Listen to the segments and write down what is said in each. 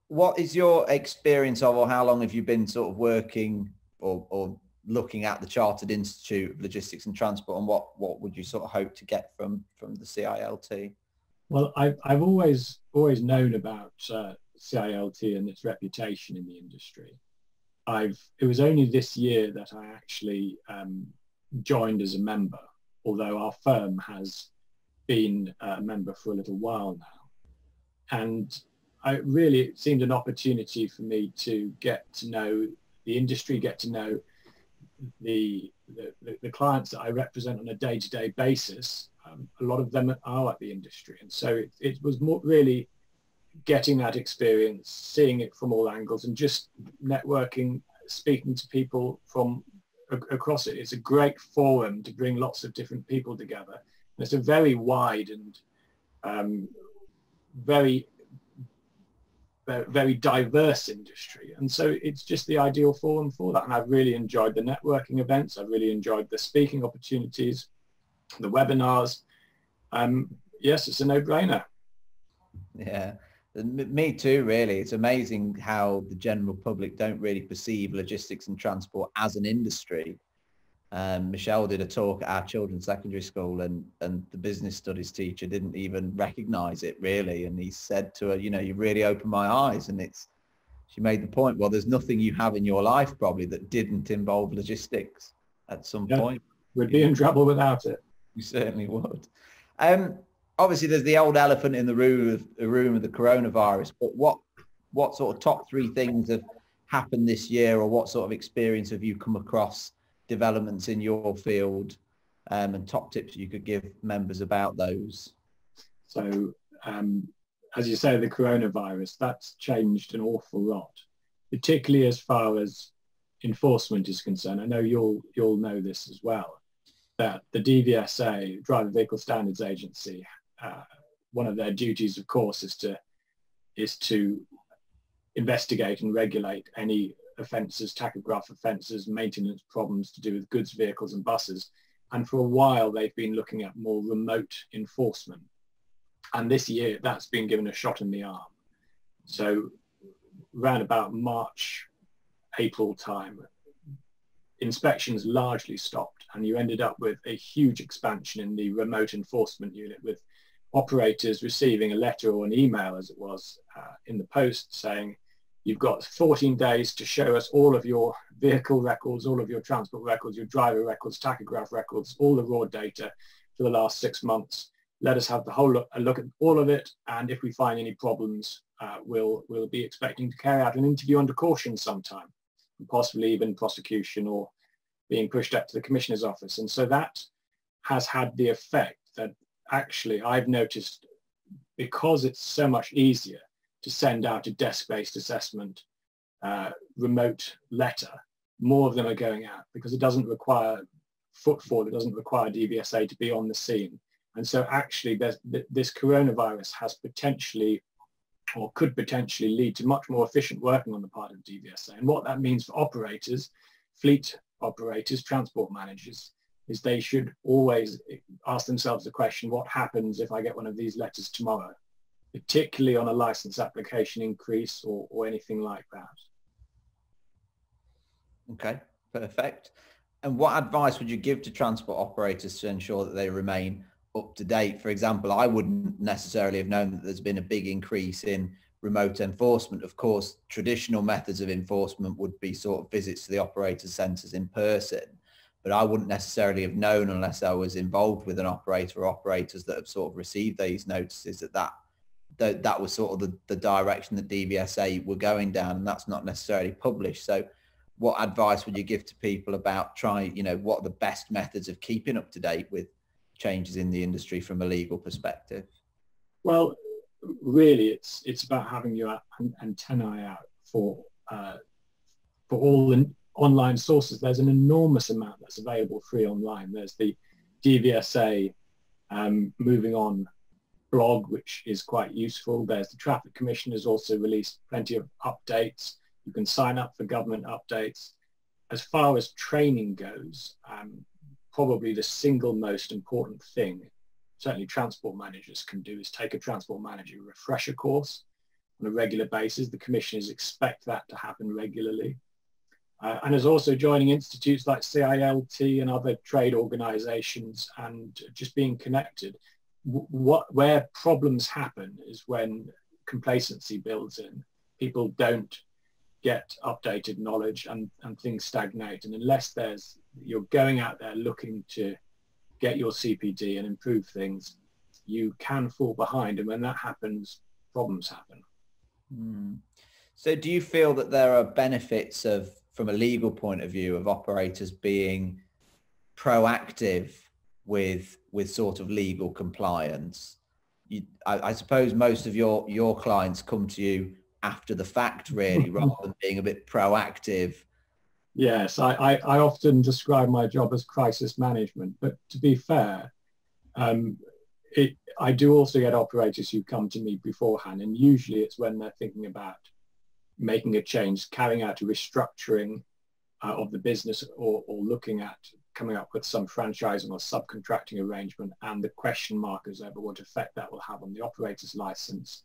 What is your experience of, or how long have you been sort of working or looking at the Chartered Institute of Logistics and Transport, and what would you sort of hope to get from the CILT? Well, I've always known about CILT and its reputation in the industry. It was only this year that I actually joined as a member, although our firm has been a member for a little while now. And it seemed an opportunity for me to get to know the industry, get to know the clients that I represent on a day-to-day basis. A lot of them are at the industry. And so it was more really getting that experience, seeing it from all angles, and just networking, speaking to people from across it. It's a great forum to bring lots of different people together. And it's a very wide and very diverse industry. And so it's just the ideal forum for that. And I've really enjoyed the networking events. I've really enjoyed the speaking opportunities, the webinars. Yes, it's a no-brainer. Yeah, me too, really. It's amazing how the general public don't really perceive logistics and transport as an industry. Michelle did a talk at our children's secondary school, and the business studies teacher didn't even recognize it, really. And he said to her, you really opened my eyes. And she made the point, well, there's nothing you have in your life probably that didn't involve logistics at some point. We'd be in trouble without it. You certainly would. Obviously, there's the old elephant in the room of the coronavirus, but what sort of top 3 things have happened this year, or what sort of experience have you come across, developments in your field, and top tips you could give members about those? So, as you say, the coronavirus, that's changed an awful lot, particularly as far as enforcement is concerned. I know you'll know this as well, that the DVSA, Driver Vehicle Standards Agency, one of their duties, of course, is to investigate and regulate any offences, tachograph offences, maintenance problems to do with goods, vehicles and buses. And for a while, they've been looking at more remote enforcement. And this year, that's been given a shot in the arm. So around about March, April time, inspections largely stopped, and you ended up with a huge expansion in the remote enforcement unit, with operators receiving a letter or an email, as it was, in the post saying, you've got 14 days to show us all of your vehicle records, all of your transport records, your driver records, tachograph records, all the raw data for the last 6 months. Let us have a look at all of it, and if we find any problems, we'll be expecting to carry out an interview under caution sometime, possibly even prosecution or being pushed up to the Commissioner's office. And so that has had the effect that actually I've noticed, because it's so much easier to send out a desk-based assessment remote letter, more of them are going out because it doesn't require footfall, it doesn't require DVSA to be on the scene. And so actually this coronavirus has potentially, or could potentially, lead to much more efficient working on the part of DVSA. And what that means for operators, fleet operators, transport managers, is they should always ask themselves the question, what happens if I get one of these letters tomorrow, particularly on a license application increase or anything like that. Okay, perfect. And what advice would you give to transport operators to ensure that they remain up to date? For example, I wouldn't necessarily have known that there's been a big increase in remote enforcement. Of course, traditional methods of enforcement would be sort of visits to the operator centres in person, but I wouldn't necessarily have known unless I was involved with an operator or operators that have sort of received these notices that was sort of the direction that DVSA were going down, and that's not necessarily published. So what advice would you give to people about what are the best methods of keeping up to date with changes in the industry from a legal perspective? Well, really, it's about having your antennae out for all the online sources. There's an enormous amount that's available free online. There's the DVSA Moving On blog, which is quite useful. There's the Traffic Commission has also released plenty of updates. You can sign up for government updates. As far as training goes, probably the single most important thing certainly transport managers can do is take a transport manager refresher course. on a regular basis. The commissioners expect that to happen regularly. And is also joining institutes like CILT and other trade organisations and just being connected. Where problems happen is when complacency builds in. People don't get updated knowledge and things stagnate. And unless you're going out there looking to get your CPD and improve things, you can fall behind. And when that happens, problems happen. So do you feel that there are benefits from a legal point of view of operators being proactive with sort of legal compliance? I suppose most of your clients come to you after the fact, really, rather than being a bit proactive. Yes, I often describe my job as crisis management, but to be fair, I do also get operators who come to me beforehand, and usually it's when they're thinking about making a change, carrying out a restructuring of the business, or looking at coming up with some franchising or subcontracting arrangement, and the question mark is over what effect that will have on the operator's license.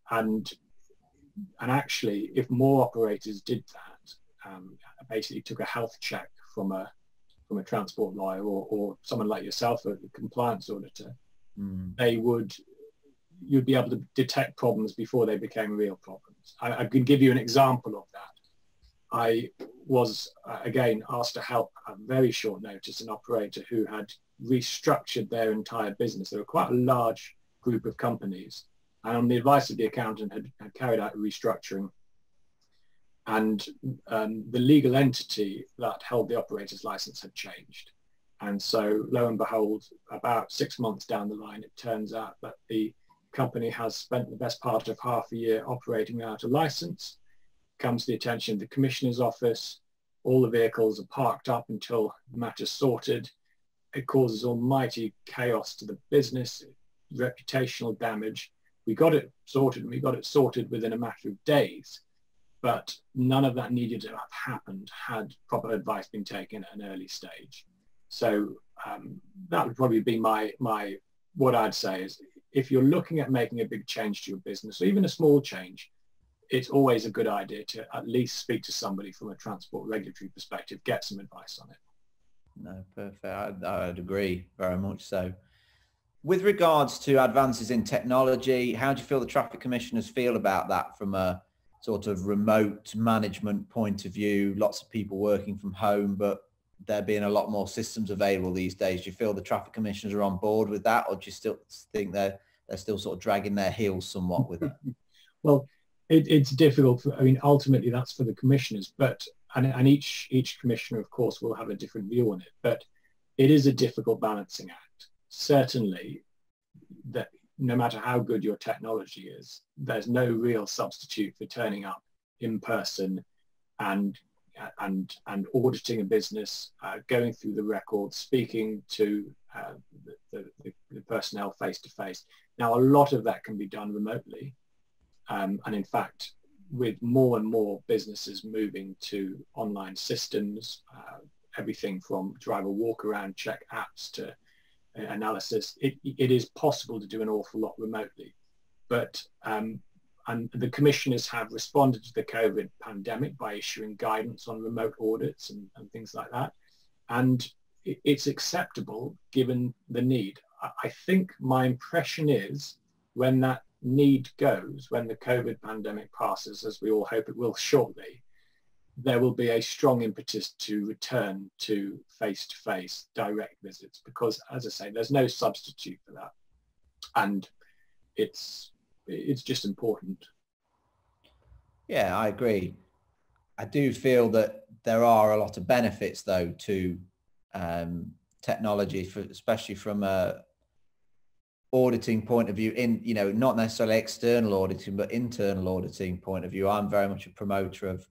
And actually, if more operators did that, basically took a health check from a transport lawyer or someone like yourself, a compliance auditor, you'd be able to detect problems before they became real problems. I can give you an example of that. I was, again, asked to help at very short notice an operator who had restructured their entire business. They were quite a large group of companies, and on the advice of the accountant had carried out a restructuring, and the legal entity that held the operator's license had changed. And so lo and behold, about 6 months down the line, it turns out that the company has spent the best part of half a year operating without a license. Comes to the attention of the commissioner's office. All the vehicles are parked up until the matter's sorted. It causes almighty chaos to the business, reputational damage. We got it sorted, and we got it sorted within a matter of days. But none of that needed to have happened had proper advice been taken at an early stage. So that would probably be what I'd say is, if you're looking at making a big change to your business, or even a small change, it's always a good idea to at least speak to somebody from a transport regulatory perspective, get some advice on it. No, perfect. I'd agree, very much so. With regards to advances in technology, how do you feel the traffic commissioners feel about that from a sort of remote management point of view? Lots of people working from home, but there being a lot more systems available these days. Do you feel the traffic commissioners are on board with that, or do you still think they're still sort of dragging their heels somewhat with it? Well, it's difficult. Ultimately that's for the commissioners, but and each commissioner, of course, will have a different view on it. But it is a difficult balancing act. Certainly, that no matter how good your technology is, there's no real substitute for turning up in person and auditing a business, going through the records, speaking to the personnel face to face. Now, a lot of that can be done remotely. And in fact, with more and more businesses moving to online systems, everything from driver walk around, check apps to analysis, it is possible to do an awful lot remotely. But and the commissioners have responded to the COVID pandemic by issuing guidance on remote audits and things like that. And it's acceptable given the need. I think my impression is when that need goes, when the COVID pandemic passes, as we all hope it will shortly, there will be a strong impetus to return to face-to-face direct visits, because, as I say, there's no substitute for that. And it's just important. Yeah, I agree. I do feel that there are a lot of benefits, though, to technology, especially from a auditing point of view, not necessarily external auditing, but internal auditing point of view. I'm very much a promoter of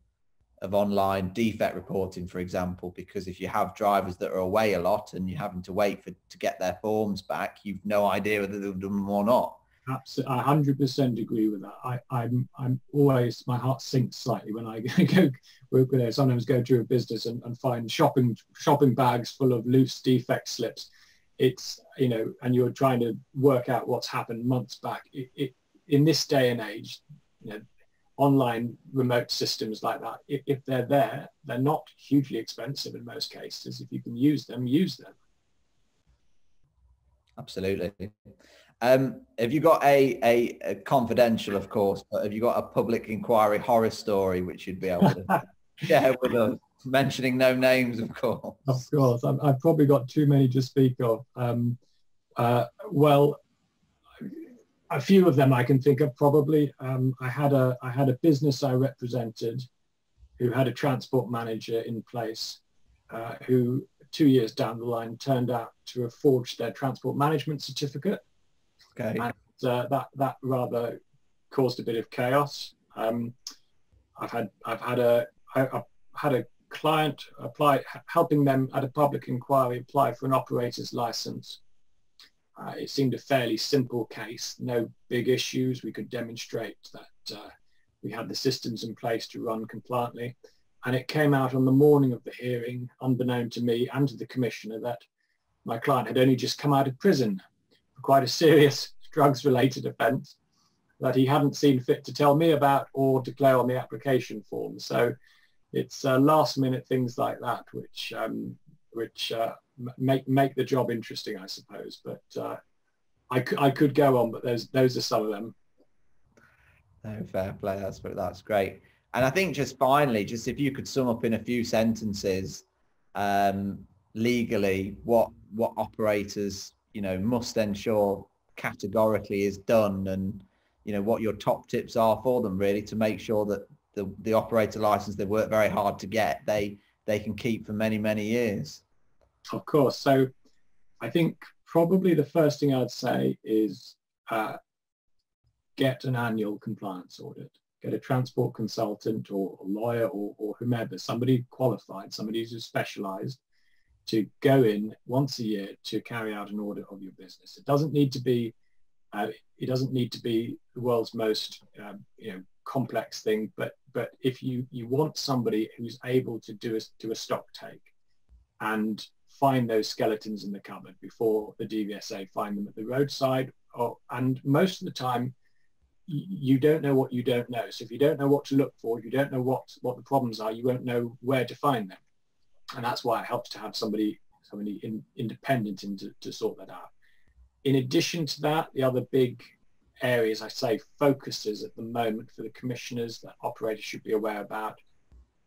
online defect reporting, for example, because if you have drivers that are away a lot and you're having to wait to get their forms back, you've no idea whether they've done them or not. Absolutely, I 100% agree with that. I'm always, my heart sinks slightly when I sometimes go to a business and find shopping bags full of loose defect slips. It's, and you're trying to work out what's happened months back. in this day and age, you know, online remote systems like that, if they're there, they're not hugely expensive in most cases. If you can use them, use them. Absolutely. Have you got a confidential, of course, but have you got a public inquiry horror story which you'd be able to share with us? Mentioning no names, of course. Of course, I've probably got too many to speak of. Well, a few of them I can think of probably. I had a business I represented who had a transport manager in place who 2 years down the line turned out to have forged their transport management certificate. Okay. And that rather caused a bit of chaos. I've had a client apply, helping them at a public inquiry apply for an operator's license. It seemed a fairly simple case, no big issues. We could demonstrate that we had the systems in place to run compliantly. And it came out on the morning of the hearing, unbeknown to me and to the commissioner, that my client had only just come out of prison for quite a serious drugs-related offence that he hadn't seen fit to tell me about or declare on the application form. So it's last-minute things like that which make the job interesting, I suppose. But I could go on, but those are some of them. No, fair play. That's great. And I think just finally, just if you could sum up in a few sentences, legally, what operators, you know, must ensure categorically is done, and, you know, what your top tips are for them really to make sure that the operator license they work very hard to get, they can keep for many, many years. Of course. So I think probably the first thing I'd say is get an annual compliance audit. Get a transport consultant or a lawyer or whomever, somebody qualified, somebody who's specialized, to go in once a year to carry out an audit of your business. It doesn't need to be the world's most complex thing, but if you want somebody who's able to do a stock take and find those skeletons in the cupboard before the DVSA find them at the roadside, and most of the time you don't know what you don't know. So if you don't know what to look for, if you don't know what the problems are, you won't know where to find them. And that's why it helps to have somebody independent to sort that out. In addition to that, the other big areas, I say, focuses at the moment for the commissioners that operators should be aware about.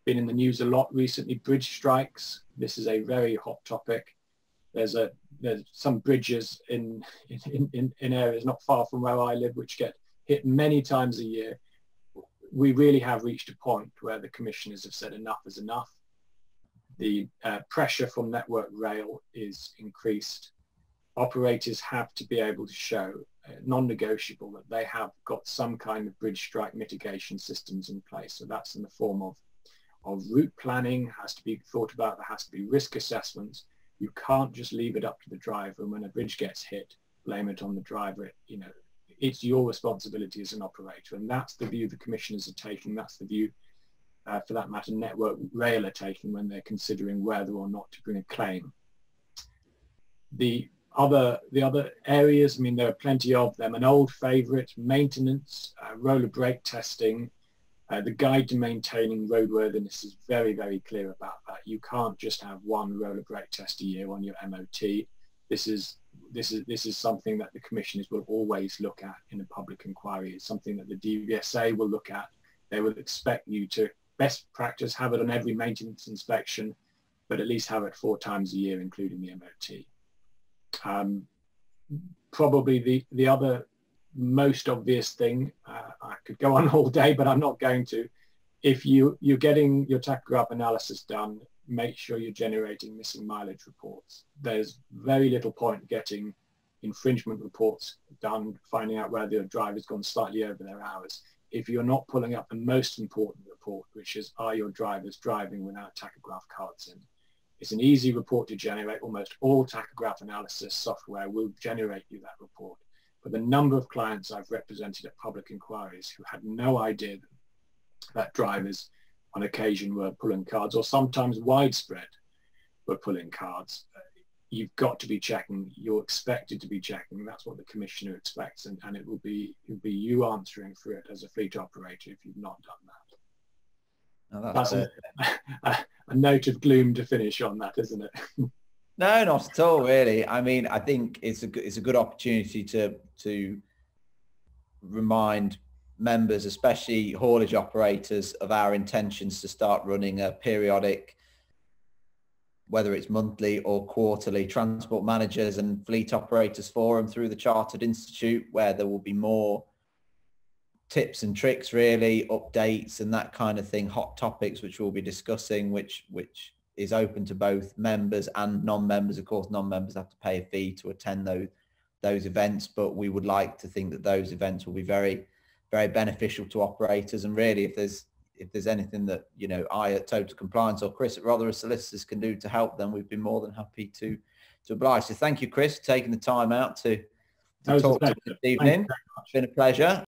Been in the news a lot recently, bridge strikes. This is a very hot topic. There's some bridges in areas not far from where I live which get hit many times a year. We really have reached a point where the commissioners have said enough is enough. The pressure from Network Rail is increased. Operators have to be able to show non-negotiable that they have got some kind of bridge strike mitigation systems in place. So that's in the form of route planning, has to be thought about, there has to be risk assessments. You can't just leave it up to the driver, and when a bridge gets hit, blame it on the driver. You know, it's your responsibility as an operator, and that's the view the commissioners are taking. That's the view, for that matter, Network Rail are taking when they're considering whether or not to bring a claim. The other areas, I mean, there are plenty of them. An old favourite: maintenance, roller brake testing. The guide to maintaining roadworthiness is very, very clear about that. You can't just have one roller brake test a year on your MOT. This is something that the commissioners will always look at in a public inquiry. It's something that the DVSA will look at. They will expect you to, best practice, have it on every maintenance inspection, but at least have it 4 times a year, including the MOT. Probably the other most obvious thing, I could go on all day, but I'm not going to. If you're getting your tachograph analysis done, make sure you're generating missing mileage reports. There's very little point getting infringement reports done, finding out whether your driver's gone slightly over their hours, if you're not pulling up the most important report, which is, are your drivers driving without tachograph cards in? It's an easy report to generate. Almost all tachograph analysis software will generate you that report. But the number of clients I've represented at public inquiries who had no idea that drivers on occasion were pulling cards, or sometimes widespread were pulling cards. you've got to be checking, you're expected to be checking. That's what the commissioner expects, and it will be you answering for it as a fleet operator if you've not done that. Oh, that's a note of gloom to finish on that, isn't it? No, not at all, really. I mean, I think it's a good opportunity to remind members, especially haulage operators, of our intentions to start running a periodic, whether it's monthly or quarterly, transport managers and fleet operators forum through the Chartered Institute, where there will be more tips and tricks, really, updates and that kind of thing, hot topics which we'll be discussing, which is open to both members and non-members. Of course, non-members have to pay a fee to attend those events, but we would like to think that those events will be very, very beneficial to operators. And really, if there's anything that, you know, I at Total Compliance or Chris at Rotheras Solicitors can do to help them, we'd be more than happy to oblige. So thank you, Chris, for taking the time out to talk to us this evening. It's been a pleasure.